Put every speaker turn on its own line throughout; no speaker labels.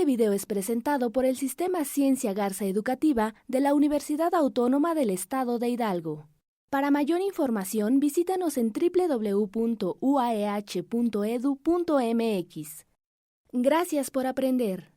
video es presentado por el Sistema Ciencia Garza Educativa de la Universidad Autónoma del Estado de Hidalgo. Para mayor información, visítanos en www.uaeh.edu.mx. Gracias por aprender.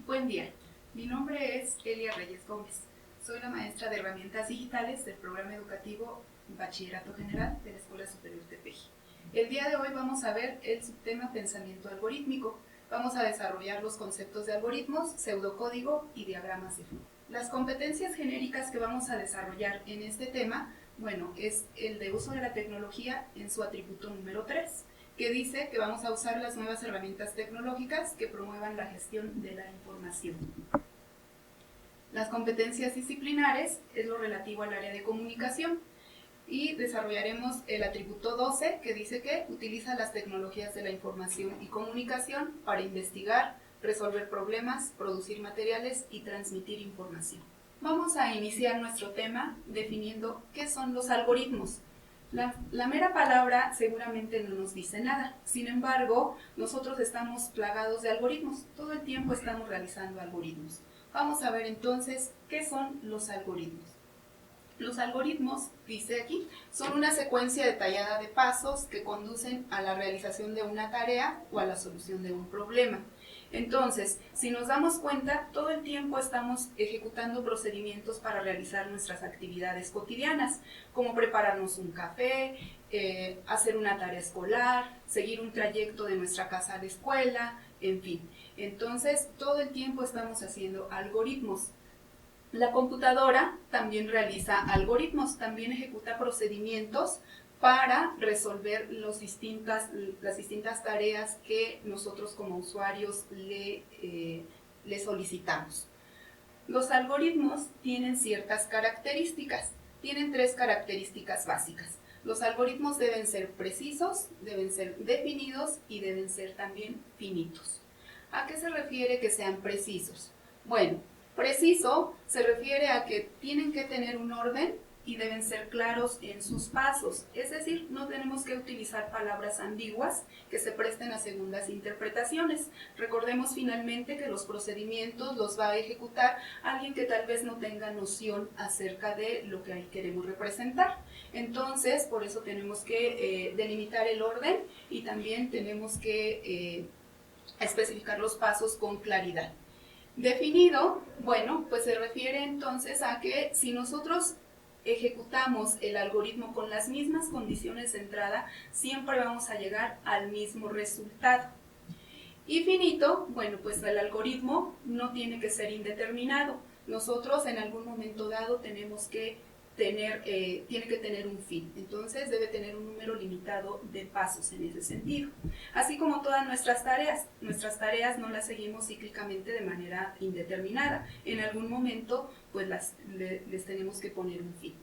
Buen día, mi nombre es Elia Reyes Gómez. Soy la maestra de herramientas digitales del programa educativo Bachillerato General de la Escuela Superior Tepeji. El día de hoy vamos a ver el subtema pensamiento algorítmico. Vamos a desarrollar los conceptos de algoritmos, pseudocódigo y diagramas de flujo. Las competencias genéricas que vamos a desarrollar en este tema, es el de uso de la tecnología en su atributo número 3, que dice que vamos a usar las nuevas herramientas tecnológicas que promuevan la gestión de la información. Las competencias disciplinares es lo relativo al área de comunicación y desarrollaremos el atributo 12 que dice que utiliza las tecnologías de la información y comunicación para investigar, resolver problemas, producir materiales y transmitir información. Vamos a iniciar nuestro tema definiendo qué son los algoritmos. La mera palabra seguramente no nos dice nada, sin embargo, nosotros estamos plagados de algoritmos, todo el tiempo estamos realizando algoritmos. Vamos a ver entonces qué son los algoritmos. Los algoritmos, dice aquí, son una secuencia detallada de pasos que conducen a la realización de una tarea o a la solución de un problema. Entonces, si nos damos cuenta, todo el tiempo estamos ejecutando procedimientos para realizar nuestras actividades cotidianas, como prepararnos un café, hacer una tarea escolar, seguir un trayecto de nuestra casa a la escuela, en fin. Entonces, todo el tiempo estamos haciendo algoritmos. La computadora también realiza algoritmos, también ejecuta procedimientos para resolver las distintas tareas que nosotros como usuarios le solicitamos. Los algoritmos tienen ciertas características, tienen 3 características básicas. Los algoritmos deben ser precisos, deben ser definidos y deben ser también finitos. ¿A qué se refiere que sean precisos? Bueno, preciso se refiere a que tienen que tener un orden y deben ser claros en sus pasos, es decir, no tenemos que utilizar palabras ambiguas que se presten a segundas interpretaciones. Recordemos finalmente que los procedimientos los va a ejecutar alguien que tal vez no tenga noción acerca de lo que ahí queremos representar. Entonces, por eso tenemos que delimitar el orden y también tenemos que especificar los pasos con claridad. Definido, pues se refiere entonces a que si nosotros ejecutamos el algoritmo con las mismas condiciones de entrada, siempre vamos a llegar al mismo resultado. Y finito, pues el algoritmo no tiene que ser indeterminado. Nosotros en algún momento dado tenemos que tiene que tener un fin, entonces debe tener un número limitado de pasos en ese sentido. Así como todas nuestras tareas no las seguimos cíclicamente de manera indeterminada, en algún momento les tenemos que poner un fin.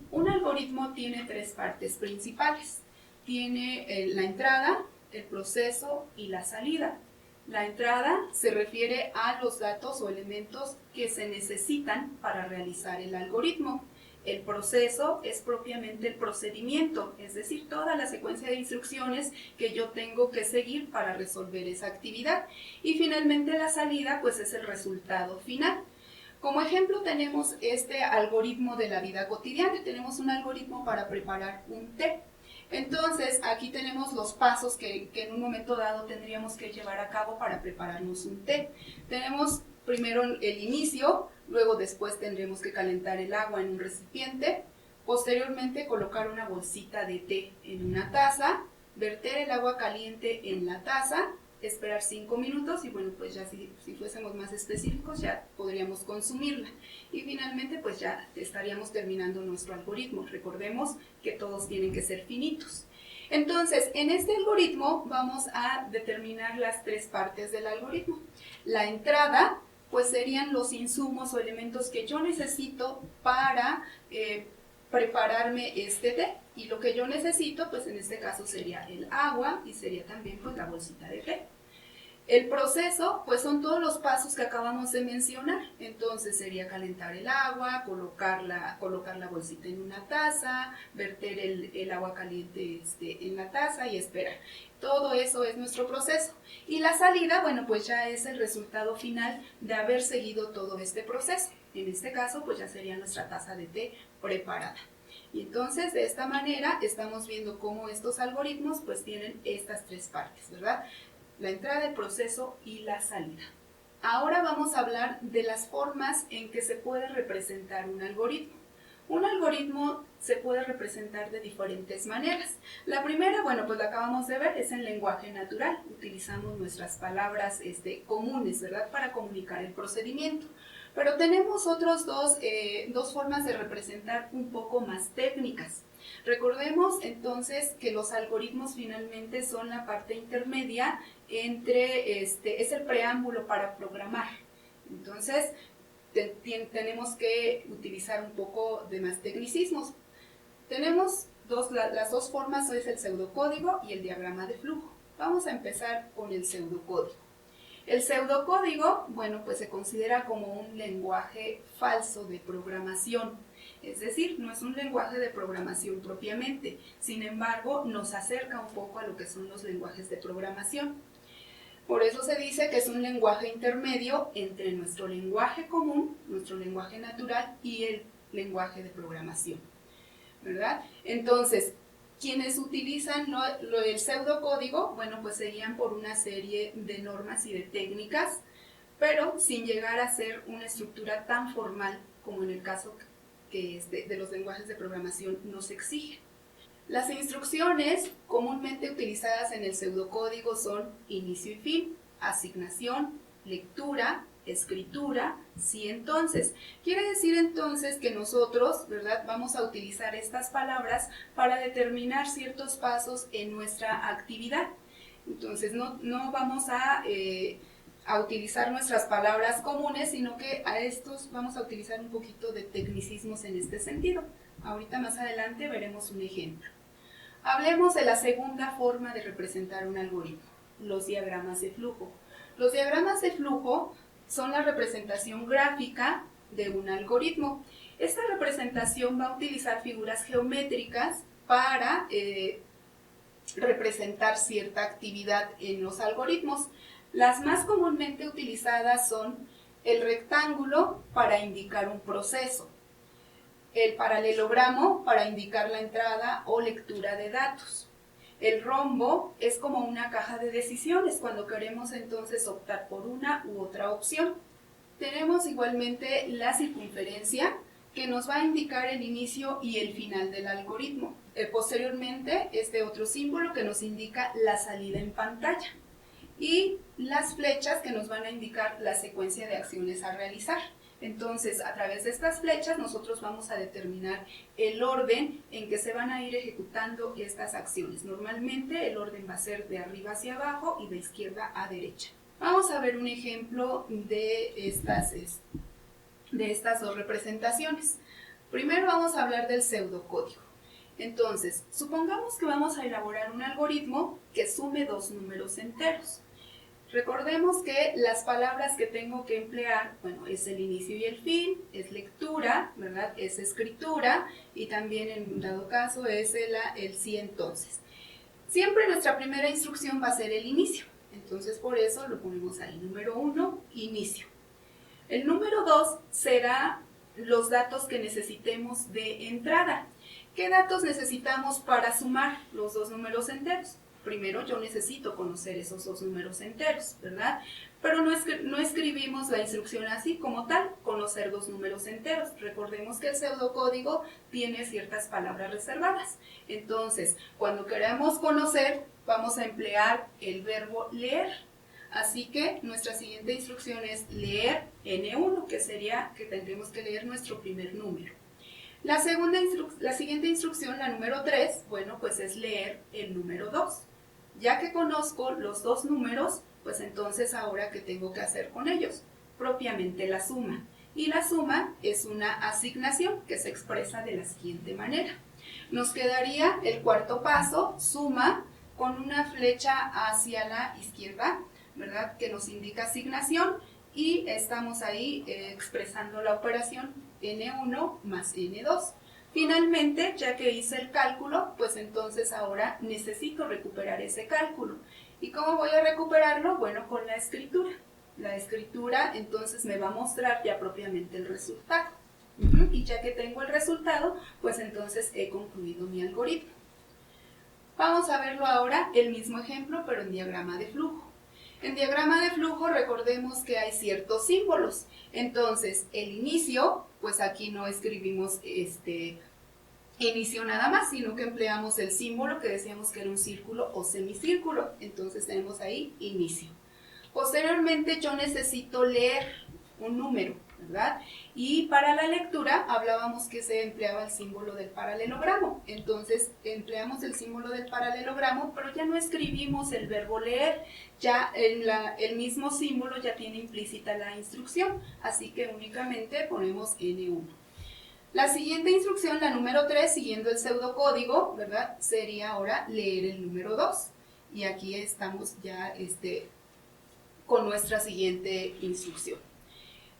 Un algoritmo tiene 3 partes principales, tiene la entrada, el proceso y la salida. La entrada se refiere a los datos o elementos que se necesitan para realizar el algoritmo. El proceso es propiamente el procedimiento, es decir, toda la secuencia de instrucciones que yo tengo que seguir para resolver esa actividad. Y finalmente la salida, es el resultado final. Como ejemplo tenemos este algoritmo de la vida cotidiana, tenemos un algoritmo para preparar un té. Entonces, aquí tenemos los pasos que en un momento dado tendríamos que llevar a cabo para prepararnos un té. Tenemos primero el inicio, luego después tendremos que calentar el agua en un recipiente, posteriormente colocar una bolsita de té en una taza, verter el agua caliente en la taza, esperar 5 minutos y ya si fuésemos más específicos ya podríamos consumirla. Y finalmente ya estaríamos terminando nuestro algoritmo. Recordemos que todos tienen que ser finitos. Entonces, en este algoritmo vamos a determinar las 3 partes del algoritmo. La entrada, serían los insumos o elementos que yo necesito para prepararme este té. Y lo que yo necesito, en este caso sería el agua y sería también la bolsita de té. El proceso, pues son todos los pasos que acabamos de mencionar. Entonces sería calentar el agua, colocar la bolsita en una taza, verter el agua caliente en la taza y esperar. Todo eso es nuestro proceso. Y la salida, bueno, pues ya es el resultado final de haber seguido todo este proceso. En este caso, pues ya sería nuestra taza de té preparada. Y entonces, de esta manera, estamos viendo cómo estos algoritmos pues tienen estas tres partes, ¿verdad? La entrada, el proceso y la salida. Ahora vamos a hablar de las formas en que se puede representar un algoritmo. Un algoritmo se puede representar de diferentes maneras. La primera, bueno, pues la acabamos de ver, es en lenguaje natural. Utilizamos nuestras palabras comunes, ¿verdad?, para comunicar el procedimiento. Pero tenemos otros dos formas de representar un poco más técnicas. Recordemos entonces que los algoritmos finalmente son la parte intermedia entre, es el preámbulo para programar. Entonces, tenemos que utilizar un poco de más tecnicismos. Tenemos las dos formas, es el pseudocódigo y el diagrama de flujo. Vamos a empezar con el pseudocódigo. El pseudocódigo, bueno, pues se considera como un lenguaje falso de programación. Es decir, no es un lenguaje de programación propiamente. Sin embargo, nos acerca un poco a lo que son los lenguajes de programación. Por eso se dice que es un lenguaje intermedio entre nuestro lenguaje común, nuestro lenguaje natural y el lenguaje de programación, ¿verdad? Entonces, quienes utilizan el pseudocódigo, bueno, pues seguían por una serie de normas y de técnicas, pero sin llegar a ser una estructura tan formal como en el caso que de los lenguajes de programación nos exigen. Las instrucciones comúnmente utilizadas en el pseudocódigo son inicio y fin, asignación, lectura, escritura, sí, entonces. Quiere decir entonces que nosotros, ¿verdad?, vamos a utilizar estas palabras para determinar ciertos pasos en nuestra actividad. Entonces no vamos a utilizar nuestras palabras comunes, sino que a estos vamos a utilizar un poquito de tecnicismos en este sentido. Ahorita más adelante veremos un ejemplo. Hablemos de la segunda forma de representar un algoritmo, los diagramas de flujo. Los diagramas de flujo son la representación gráfica de un algoritmo. Esta representación va a utilizar figuras geométricas para representar cierta actividad en los algoritmos. Las más comúnmente utilizadas son el rectángulo para indicar un proceso, el paralelogramo para indicar la entrada o lectura de datos. El rombo es como una caja de decisiones cuando queremos entonces optar por una u otra opción. Tenemos igualmente la circunferencia, que nos va a indicar el inicio y el final del algoritmo. Posteriormente, este otro símbolo que nos indica la salida en pantalla. Y las flechas que nos van a indicar la secuencia de acciones a realizar. Entonces, a través de estas flechas nosotros vamos a determinar el orden en que se van a ir ejecutando estas acciones. Normalmente el orden va a ser de arriba hacia abajo y de izquierda a derecha. Vamos a ver un ejemplo de estas dos representaciones. Primero vamos a hablar del pseudocódigo. Entonces, supongamos que vamos a elaborar un algoritmo que sume dos números enteros. Recordemos que las palabras que tengo que emplear, bueno, es el inicio y el fin, es lectura, ¿verdad?, es escritura y también en dado caso es el sí entonces. Siempre nuestra primera instrucción va a ser el inicio, entonces por eso lo ponemos ahí, número 1, inicio. El número 2 será los datos que necesitemos de entrada. ¿Qué datos necesitamos para sumar los dos números enteros? Primero yo necesito conocer esos dos números enteros, ¿verdad? Pero no escribimos la instrucción así como tal, conocer dos números enteros. Recordemos que el pseudocódigo tiene ciertas palabras reservadas. Entonces, cuando queremos conocer, vamos a emplear el verbo leer. Así que nuestra siguiente instrucción es leer N1, que sería que tendremos que leer nuestro primer número. La siguiente instrucción, la número 3, bueno, pues es leer el número 2. Ya que conozco los dos números, pues entonces ahora ¿qué tengo que hacer con ellos? Propiamente la suma. Y la suma es una asignación que se expresa de la siguiente manera. Nos quedaría el cuarto paso, suma, con una flecha hacia la izquierda, ¿verdad?, que nos indica asignación, y estamos ahí expresando la operación N1 más N2. Finalmente, ya que hice el cálculo, pues entonces ahora necesito recuperar ese cálculo. ¿Y cómo voy a recuperarlo? Bueno, con la escritura. La escritura entonces me va a mostrar ya propiamente el resultado. Y ya que tengo el resultado, pues entonces he concluido mi algoritmo. Vamos a verlo ahora, el mismo ejemplo, pero en diagrama de flujo. En diagrama de flujo recordemos que hay ciertos símbolos. Entonces, el inicio, pues aquí no escribimos inicio nada más, sino que empleamos el símbolo que decíamos que era un círculo o semicírculo. Entonces tenemos ahí inicio. Posteriormente yo necesito leer un número, ¿verdad? Y para la lectura hablábamos que se empleaba el símbolo del paralelogramo. Entonces empleamos el símbolo del paralelogramo, pero ya no escribimos el verbo leer. Ya el mismo símbolo ya tiene implícita la instrucción, así que únicamente ponemos N1. La siguiente instrucción, la número 3, siguiendo el pseudocódigo, ¿verdad?, sería ahora leer el número 2. Y aquí estamos ya con nuestra siguiente instrucción.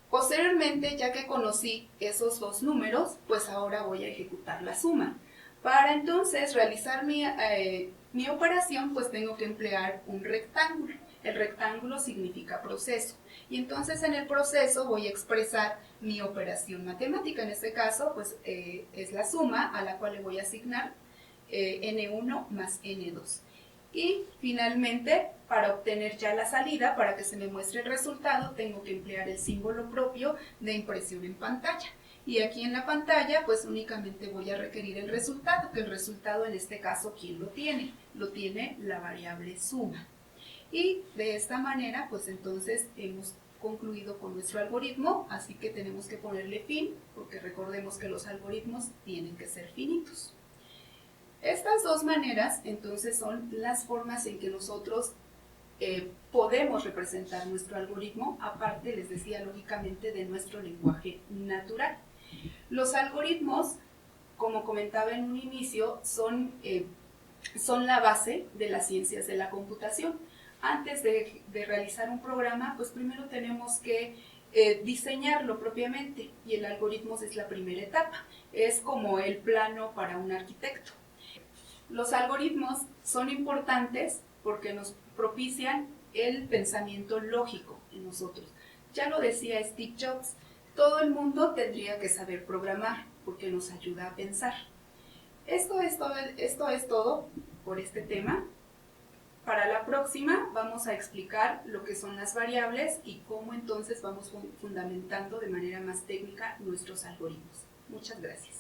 Posteriormente, ya que conocí esos dos números, pues ahora voy a ejecutar la suma. Para entonces realizar mi operación, pues tengo que emplear un rectángulo. El rectángulo significa proceso. Y entonces en el proceso voy a expresar mi operación matemática. En este caso, pues es la suma a la cual le voy a asignar N1 más N2. Y finalmente, para obtener ya la salida, para que se me muestre el resultado, tengo que emplear el símbolo propio de impresión en pantalla. Y aquí en la pantalla, pues únicamente voy a requerir el resultado, que el resultado en este caso, ¿quién lo tiene? Lo tiene la variable suma. Y de esta manera, pues entonces hemos concluido con nuestro algoritmo, así que tenemos que ponerle fin, porque recordemos que los algoritmos tienen que ser finitos. Estas dos maneras, entonces, son las formas en que nosotros podemos representar nuestro algoritmo, aparte, les decía, lógicamente, de nuestro lenguaje natural. Los algoritmos, como comentaba en un inicio, son la base de las ciencias de la computación. Antes de realizar un programa, pues primero tenemos que diseñarlo propiamente, y el algoritmo es la primera etapa. Es como el plano para un arquitecto. Los algoritmos son importantes porque nos propician el pensamiento lógico en nosotros. Ya lo decía Steve Jobs, todo el mundo tendría que saber programar porque nos ayuda a pensar. Esto es todo por este tema. Para la próxima vamos a explicar lo que son las variables y cómo entonces vamos fundamentando de manera más técnica nuestros algoritmos. Muchas gracias.